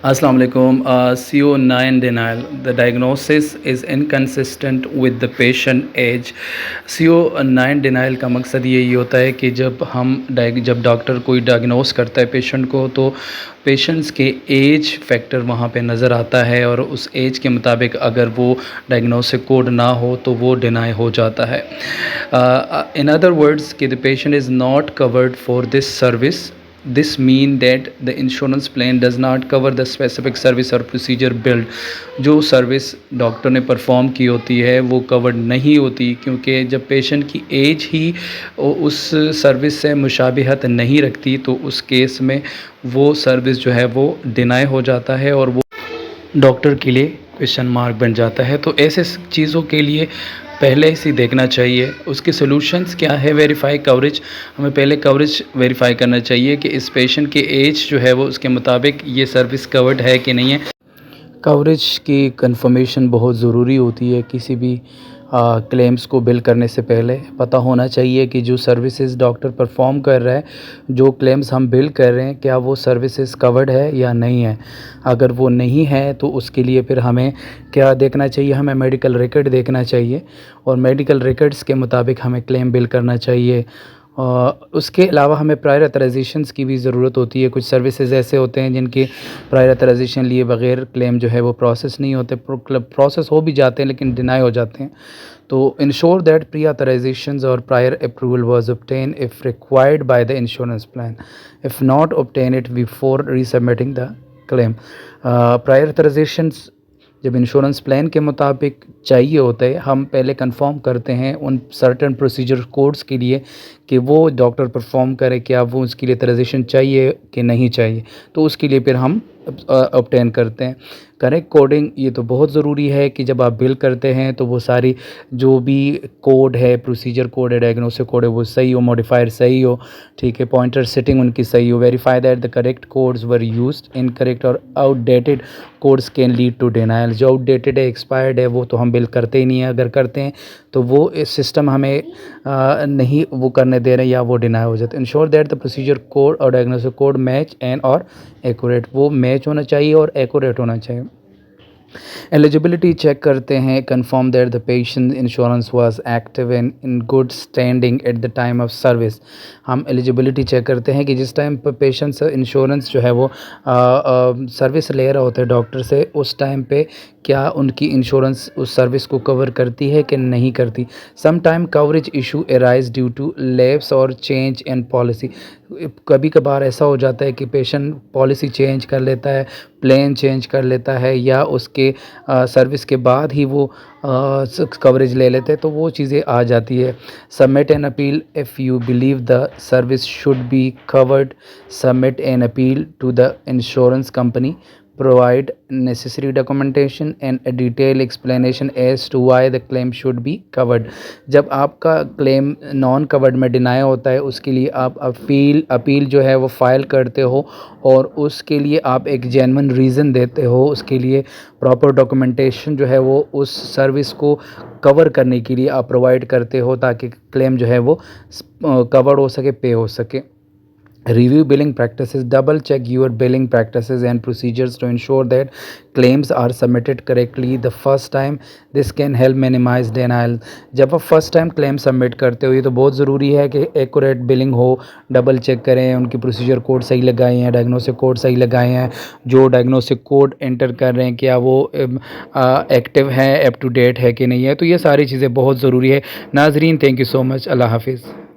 Assalamu alaikum. CO9 denial. The diagnosis is inconsistent with the patient age. CO9 denial का मकसद यही होता है कि जब डॉक्टर कोई डायग्नोस करता है पेशेंट को, तो पेशेंट्स के एज फैक्टर वहाँ पे नज़र आता है, और उस एज के मुताबिक अगर वो डायग्नोसिस कोड ना हो तो वो डिनाई हो जाता है। इन अदर वर्ड्स कि the patient is not covered for this service. This mean that the insurance plan does not cover the specific service or procedure billed। जो सर्विस डॉक्टर ने परफॉर्म की होती है वो कवर्ड नहीं होती, क्योंकि जब पेशेंट की एज ही उस सर्विस से मुशाबिहत नहीं रखती तो उस केस में वो सर्विस जो है वो डिनाई हो जाता है और वो डॉक्टर के लिए क्वेश्चन मार्क बन जाता है। तो ऐसे चीज़ों के लिए पहले से देखना चाहिए उसके सॉल्यूशंस क्या है। वेरीफाई कवरेज, हमें पहले कवरेज वेरीफाई करना चाहिए कि इस पेशेंट के एज जो है वो उसके मुताबिक ये सर्विस कवर्ड है कि नहीं है। कवरेज की कंफर्मेशन बहुत ज़रूरी होती है। किसी भी क्लेम्स को बिल करने से पहले पता होना चाहिए कि जो सर्विसेज डॉक्टर परफॉर्म कर रहा है, जो क्लेम्स हम बिल कर रहे हैं, क्या वो सर्विसेज कवर्ड है या नहीं है। अगर वो नहीं है तो उसके लिए फिर हमें क्या देखना चाहिए, हमें मेडिकल रिकॉर्ड देखना चाहिए, और मेडिकल रिकॉर्ड्स के मुताबिक हमें क्लेम बिल करना चाहिए। उसके अलावा हमें प्रायर ऑथराइजेशंस की भी ज़रूरत होती है। कुछ सर्विसेज ऐसे होते हैं जिनके प्रायर ऑथराइजेशन लिए बग़ैर क्लेम जो है वो प्रोसेस नहीं होते, प्रोसेस हो भी जाते हैं लेकिन डिनाई हो जाते हैं। तो ensure that pre authorisations or prior approval was obtain if required by the insurance plan, if not obtain it before resubmitting the claim. Prior authorisations जब इंश्योरेंस प्लान के मुताबिक चाहिए होता है, हम पहले कंफर्म करते हैं उन सर्टेन प्रोसीजर कोड्स के लिए कि वो डॉक्टर परफॉर्म करे, क्या वो उसके लिए ऑथराइजेशन चाहिए कि नहीं चाहिए, तो उसके लिए फिर हम ऑब्टेन करते हैं। करेक्ट कोडिंग ये तो बहुत ज़रूरी है कि जब आप बिल करते हैं तो वो सारी जो भी कोड है, प्रोसीजर कोड है, डायग्नोसिस कोड है, वो सही हो, मॉडिफायर सही हो, ठीक है, पॉइंटर सेटिंग उनकी सही हो। Verify that the correct codes were used. Incorrect or outdated codes can lead to denial. जो आउटडेटेड है, एक्सपायर्ड है, वो तो हम बिल करते ही नहीं है। अगर करते हैं तो वो इस सिस्टम हमें नहीं वो करने दे रहे हैं या वो डिनाई हो जाता है। Ensure that the procedure code और डायग्नोसिस कोड मैच एंड और एक्यूरेट, वो मैच होना चाहिए और एक्यूरेट होना चाहिए। एलिजिबिलिटी चेक करते हैं, confirm that the patient insurance was active and in good standing at the time of service. हम एलिजिबिलिटी चेक करते हैं कि जिस टाइम पर पेशेंट इंश्योरेंस जो है वो सर्विस ले रहा होता है डॉक्टर से, उस टाइम पे क्या उनकी इंश्योरेंस उस सर्विस को कवर करती है कि नहीं करती। Some time coverage issue arise due to lapse और चेंज इन पॉलिसी। कभी कभार ऐसा हो जाता है कि पेशेंट पॉलिसी चेंज कर लेता है, प्लान चेंज कर लेता है, या उसके सर्विस के बाद ही वो कवरेज ले लेते हैं, तो वो चीज़ें आ जाती है। Submit an appeal if you believe the service should be covered. Submit an appeal to the insurance company. Provide necessary documentation and a detailed explanation as to why the claim should be covered। जब आपका claim non covered में deny होता है, उसके लिए आप appeal जो है वो फ़ाइल करते हो, और उसके लिए आप एक जेन्युइन रीज़न देते हो, उसके लिए प्रॉपर डॉक्यूमेंटेशन जो है वो उस सर्विस को कवर करने के लिए आप प्रोवाइड करते हो, ताकि क्लेम जो है वो कवर हो सके, पे हो सके। Review billing practices. Double check your billing practices and procedures to ensure that claims are submitted correctly the first time. This can help minimize denial। जब आप फर्स्ट टाइम क्लेम सबमिट करते हो, ये तो बहुत ज़रूरी है कि एक्यूरेट बिलिंग हो। डबल चेक करें, उनकी प्रोसीजर कोड सही लगाए हैं, डायग्नोसिस कोड सही लगाए हैं, जो डायग्नोसिस कोड एंटर कर रहे हैं क्या वो एक्टिव है, अप टू डेट है कि नहीं है। तो ये सारी चीज़ें बहुत ज़रूरी है। नाजरीन, थैंक यू सो मच। अल्लाह हाफिज़।